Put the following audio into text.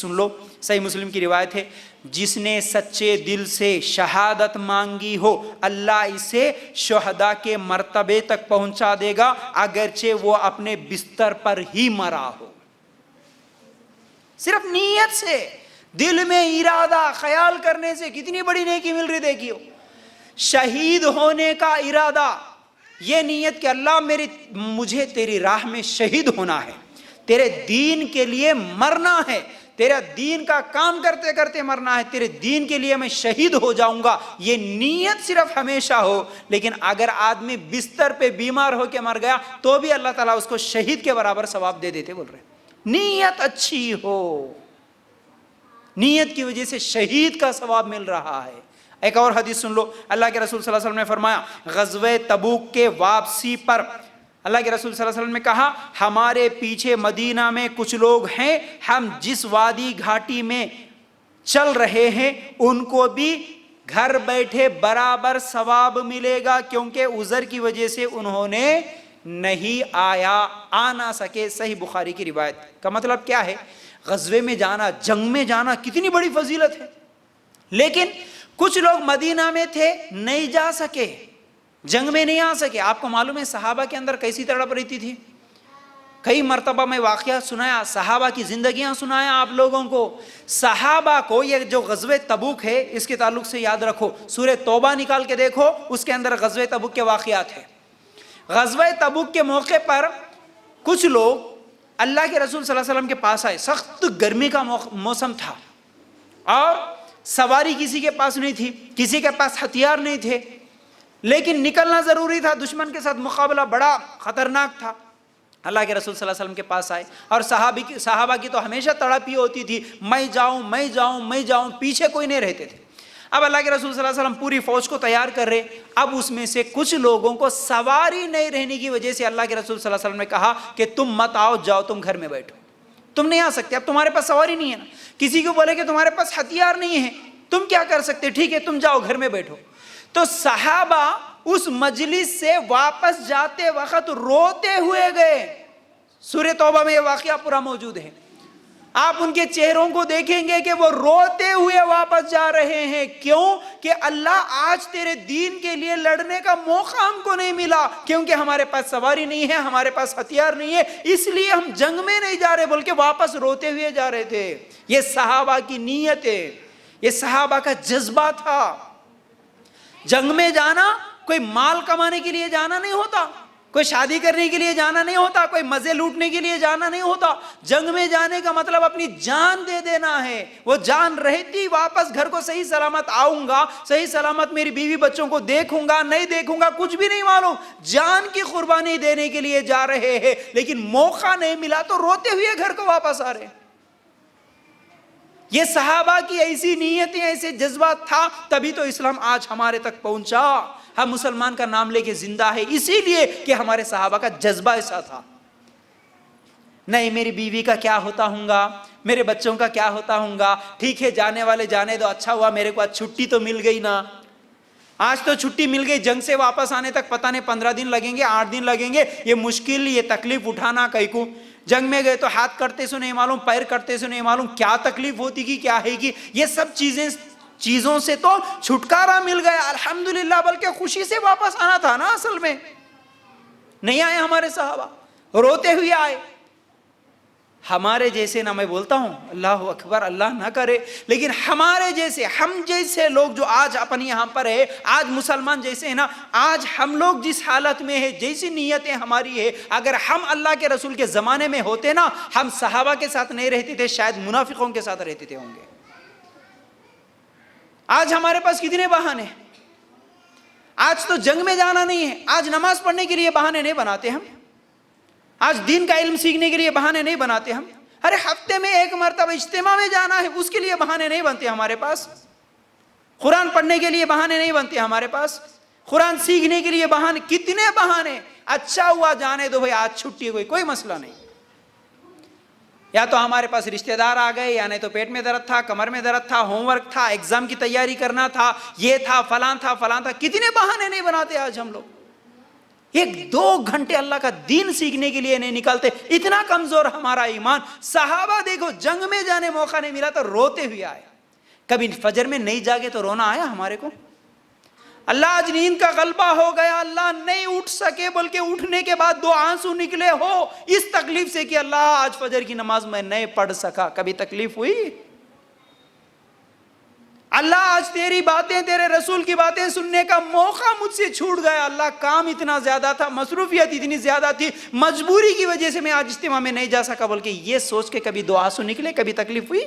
سن لو، صحیح مسلم کی روایت ہے، جس نے سچے دل سے شہادت مانگی ہو اللہ اسے شہداء کے مرتبے تک پہنچا دے گا اگرچہ وہ اپنے بستر پر ہی مرا ہو۔ صرف نیت سے، دل میں ارادہ خیال کرنے سے کتنی بڑی نیکی مل رہی دیکھیو۔ شہید ہونے کا ارادہ، یہ نیت کہ اللہ مجھے تیری راہ میں شہید ہونا ہے، تیرے دین کے لیے مرنا ہے، تیرا دین کا کام کرتے کرتے مرنا ہے، تیرے دین کے لیے میں شہید ہو جاؤں گا، یہ نیت صرف ہمیشہ ہو۔ لیکن اگر آدمی بستر پہ بیمار ہو کے مر گیا تو بھی اللہ تعالیٰ اس کو شہید کے برابر ثواب دے دیتے، بول رہے ہیں نیت اچھی ہو، نیت کی وجہ سے شہید کا ثواب مل رہا ہے۔ ایک اور حدیث سن لو، اللہ کے رسول صلی اللہ علیہ وسلم نے فرمایا غزوہ تبوک کے واپسی پر اللہ کے رسول صلی اللہ علیہ وسلم نے کہا ہمارے پیچھے مدینہ میں کچھ لوگ ہیں، ہم جس وادی گھاٹی میں چل رہے ہیں ان کو بھی گھر بیٹھے برابر ثواب ملے گا، کیونکہ عذر کی وجہ سے انہوں نے نہیں آ نہ سکے۔ صحیح بخاری کی روایت کا مطلب کیا ہے؟ غزوے میں جانا، جنگ میں جانا کتنی بڑی فضیلت ہے، لیکن کچھ لوگ مدینہ میں تھے نہیں جا سکے، جنگ میں نہیں آ سکے۔ آپ کو معلوم ہے صحابہ کے اندر کیسی تڑپ رہتی تھی؟ کئی مرتبہ میں واقعہ سنایا، صحابہ کی زندگیاں سنایا آپ لوگوں کو۔ صحابہ کو یہ جو غزوہ تبوک ہے اس کے تعلق سے یاد رکھو، سورہ توبہ نکال کے دیکھو، اس کے اندر غزوہ تبوک کے واقعات ہیں۔ غزوہ تبوک کے موقع پر کچھ لوگ اللہ کے رسول صلی اللہ علیہ وسلم کے پاس آئے، سخت گرمی کا موسم تھا اور سواری کسی کے پاس نہیں تھی، کسی کے پاس ہتھیار نہیں تھے، لیکن نکلنا ضروری تھا، دشمن کے ساتھ مقابلہ بڑا خطرناک تھا۔ اللہ کے رسول صلی اللہ علیہ وسلم کے پاس آئے اور صحابہ کی تو ہمیشہ تڑپ ہی ہوتی تھی، میں جاؤں میں جاؤں میں جاؤں، پیچھے کوئی نہیں رہتے تھے۔ اب اللہ کے رسول صلی اللہ علیہ وسلم پوری فوج کو تیار کر رہے، اب اس میں سے کچھ لوگوں کو سواری نہیں رہنے کی وجہ سے اللہ کے رسول صلی اللہ علیہ وسلم نے کہا کہ تم مت آؤ، جاؤ تم گھر میں بیٹھو، تم نہیں آ سکتے، اب تمہارے پاس سواری نہیں ہے نا۔ کسی کو بولے کہ تمہارے پاس ہتھیار نہیں ہے، تم کیا کر سکتے، ٹھیک ہے تم جاؤ گھر میں بیٹھو۔ تو صحابہ اس مجلس سے واپس جاتے وقت روتے ہوئے گئے۔ سورہ توبہ میں یہ واقعہ پورا موجود ہے، آپ ان کے چہروں کو دیکھیں گے کہ وہ روتے ہوئے واپس جا رہے ہیں۔ کیوں؟ کہ اللہ آج تیرے دین کے لیے لڑنے کا موقع ہم کو نہیں ملا، کیونکہ ہمارے پاس سواری نہیں ہے، ہمارے پاس ہتھیار نہیں ہے، اس لیے ہم جنگ میں نہیں جا رہے، بلکہ واپس روتے ہوئے جا رہے تھے۔ یہ صحابہ کی نیت ہے، یہ صحابہ کا جذبہ تھا۔ جنگ میں جانا کوئی مال کمانے کے لیے جانا نہیں ہوتا، کوئی شادی کرنے کے لیے جانا نہیں ہوتا، کوئی مزے لوٹنے کے لیے جانا نہیں ہوتا۔ جنگ میں جانے کا مطلب اپنی جان دے دینا ہے۔ وہ جان رہتی واپس گھر کو صحیح سلامت آؤں گا، صحیح سلامت میری بیوی بچوں کو دیکھوں گا نہیں دیکھوں گا کچھ بھی نہیں معلوم، جان کی قربانی دینے کے لیے جا رہے ہیں، لیکن موقع نہیں ملا تو روتے ہوئے گھر کو واپس آ رہے۔ یہ صحابہ کی ایسی نیتیں، ایسے جذبات تھا، تبھی تو اسلام آج ہمارے تک پہنچا۔ ہم مسلمان کا نام لے کے زندہ ہے اسی لیے کہ ہمارے صحابہ کا جذبہ ایسا تھا۔ نہیں میری بیوی کا کیا ہوتا ہوں گا، میرے بچوں کا کیا ہوتا ہوں گا، ٹھیک ہے جانے والے جانے دو، اچھا ہوا میرے کو آج چھٹی تو مل گئی نا، آج تو چھٹی مل گئی، جنگ سے واپس آنے تک پتہ نہیں 15 دن لگیں گے، 8 دن لگیں گے، یہ مشکل یہ تکلیف اٹھانا کئی کو۔ جنگ میں گئے تو ہاتھ کرتے سے نہیں معلوم، پیر کرتے سے نہیں معلوم کیا تکلیف ہوتی کی کیا ہے کی، یہ سب چیزوں سے تو چھٹکارا مل گیا الحمدللہ، بلکہ خوشی سے واپس آنا تھا نا، اصل میں نہیں آئے ہمارے صحابہ، روتے ہوئے آئے۔ ہمارے جیسے نہ، میں بولتا ہوں اللہ اکبر اللہ نہ کرے، لیکن ہمارے جیسے، ہم جیسے لوگ جو آج اپنے یہاں پر ہے، آج مسلمان جیسے ہیں نا، آج ہم لوگ جس حالت میں ہے، جیسی نیتیں ہماری ہے، اگر ہم اللہ کے رسول کے زمانے میں ہوتے نا، ہم صحابہ کے ساتھ نہیں رہتے تھے، شاید منافقوں کے ساتھ رہتے تھے ہوں گے۔ آج ہمارے پاس کتنے بہانے، آج تو جنگ میں جانا نہیں ہے، آج نماز پڑھنے کے لیے بہانے نہیں بناتے ہم، آج دین کا علم سیکھنے کے لیے بہانے نہیں بناتے ہم، ارے ہفتے میں ایک مرتبہ اجتماع میں جانا ہے اس کے لیے بہانے نہیں بنتے ہمارے پاس، قرآن پڑھنے کے لیے بہانے نہیں بنتے ہمارے پاس، قرآن سیکھنے کے لیے بہانے، کتنے بہانے، اچھا ہوا جانے دو بھائی آج چھٹی ہوئی کوئی مسئلہ نہیں، یا تو ہمارے پاس رشتہ دار آ گئے، یا نہیں تو پیٹ میں درد تھا، کمر میں درد تھا، ہوم ورک تھا، ایگزام کی تیاری کرنا تھا، یہ تھا فلاں تھا فلاں تھا، کتنے بہانے نہیں بناتے آج ہم لوگ۔ ایک 2 گھنٹے اللہ کا دین سیکھنے کے لیے نہیں نکالتے. اتنا کمزور ہمارا ایمان. صحابہ دیکھو جنگ میں جانے موقع نہیں ملا تو روتے ہوئے آئے. کبھی فجر میں نہیں جاگے تو رونا آیا ہمارے کو؟ اللہ آج نیند کا غلبہ ہو گیا, اللہ نہیں اٹھ سکے, بلکہ اٹھنے کے بعد 2 آنسو نکلے ہو اس تکلیف سے کہ اللہ آج فجر کی نماز میں نہیں پڑھ سکا, کبھی تکلیف ہوئی؟ اللہ آج تیری باتیں, تیرے رسول کی باتیں سننے کا موقع مجھ سے چھوٹ گیا, اللہ کام اتنا زیادہ تھا, مصروفیت اتنی زیادہ تھی, مجبوری کی وجہ سے میں آج اجتماع میں نہیں جا سکا, بلکہ یہ سوچ کے کبھی 2 آنسو نکلے, کبھی تکلیف ہوئی؟